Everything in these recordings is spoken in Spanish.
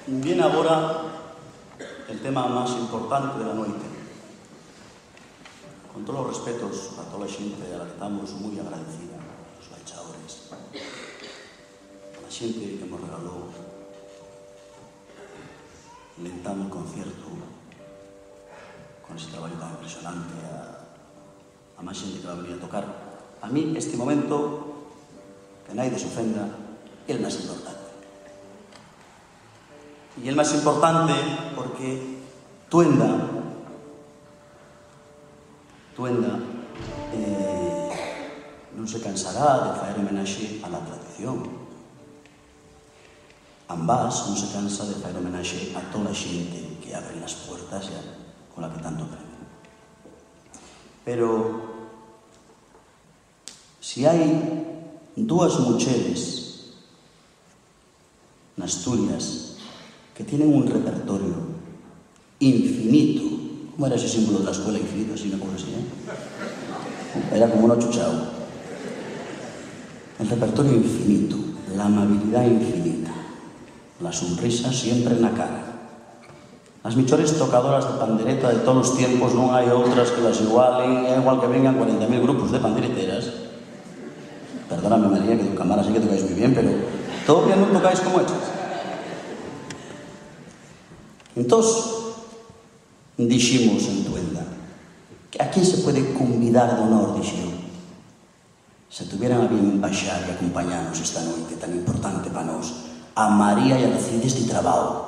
Viene agora el tema máis importante da noite. Con todos os respetos a toda a xente a la que estamos moi agradecida, os baixadores, a xente que nos regalou lentando o concierto con ese traballo tan impresionante, a máis xente que va a venir a tocar. A mí este momento, que naide se ofenda, é o máis importante. E é máis importante porque Tuenda non se cansará de facer homenaxe a la tradición. Ambas non se cansa de facer homenaxe a toda a xente que abre as puertas con la que tanto aprende. Pero si hai dúas mucheres na Asturias que tienen un repertorio infinito, como era ese símbolo de la escuela infinito, así una cosa así, era como un ochuchao. El repertorio infinito, la amabilidad infinita, la sonrisa siempre en la cara. Las mejores tocadoras de pandereta de todos los tiempos, non hai outras que las igualen, é igual que vengan 40.000 grupos de pandereteras. Perdóname, María, que tu cámara sí que tocáis muy bien, pero todavía non tocáis como hechas. Entón, diximos en Tuenda, a quién se puede convidar de honor, dixeron? Se tuvieran a bien baixar e acompañarnos esta noite tan importante para nós, a María e Alcides de Trabao.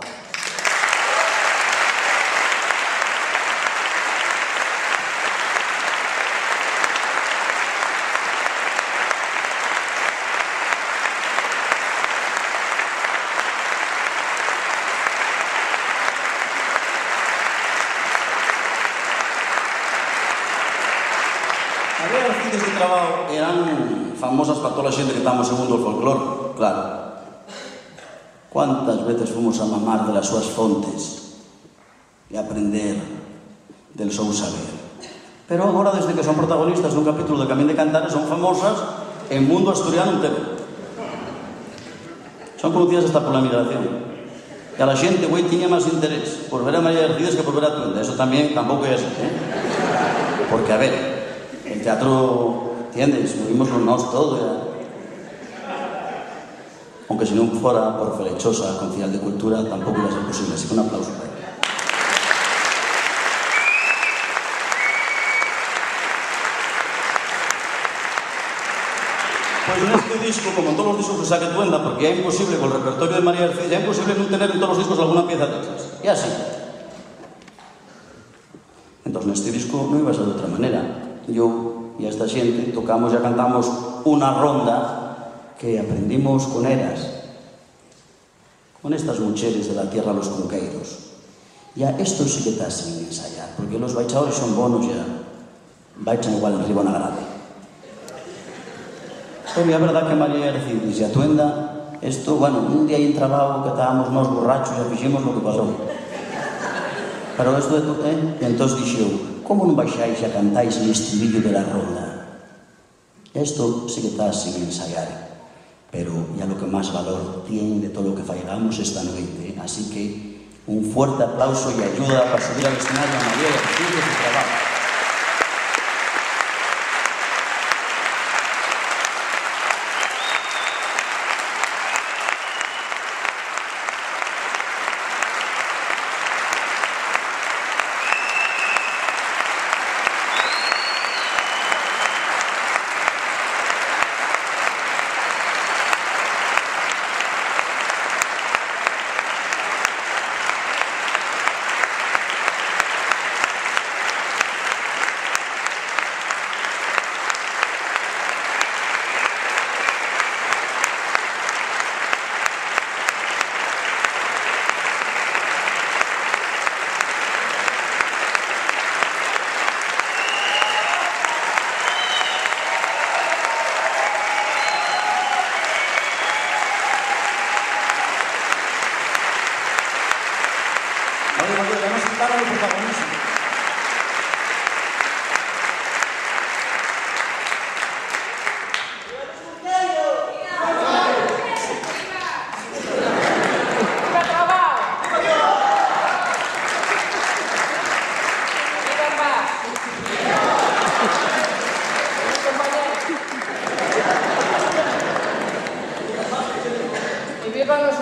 Eran famosas para toda a xente que estamos segundo o folclore, claro. Cuántas veces fomos a mamar de las súas fontes e aprender del seu saber. Pero agora, desde que son protagonistas dun capítulo de Camín de Cantares, son famosas en mundo asturiano entero. Son conocidas hasta pola migración. E a la xente, güey, tiña máis interés por ver a María Alcides que por ver a Tuenda. Eso tamén tampouco é así, Porque, a ver, el teatro... ¿Entiendes? Movimos los nos todo ya. Aunque si non fora por Felechosa, concejal de Cultura, tampouco iba a ser posible. Así que un aplauso para él. Pues neste disco, como en todos os discos que saque Tuenda, porque é imposible con el repertorio de María Alcides, é imposible non tener en todos os discos alguna pieza de esas. E así. Entón, neste disco non iba a ser de outra manera. Yo e esta xente tocamos e cantamos unha ronda que aprendimos con eras, con estas mucheres de la tierra los conqueiros. E a esto sí que está sin ensayar, porque los baixadores son bonos e baixan igual en riba na grade. Pero é verdad que María Alcides e a Tuenda, esto, bueno, un día aí en Trabao que estábamos nos borrachos e fixemos lo que pasou. Pero esto de entón dixeu, como non baixáis e cantáis o estribillo de la ronda? Esto sí que está sin ensayar, pero ya lo que más valor tiene de todo lo que fallamos esta noite. Así que un fuerte aplauso y ayuda para subir al escenario a María Alcides de Trabao.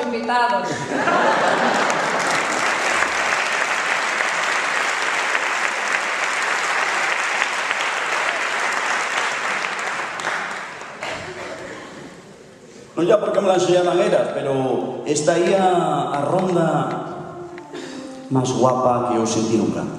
invitados. Non ya porque me la enseñaran eras, pero esta aí a ronda máis guapa que eu sentí nunca.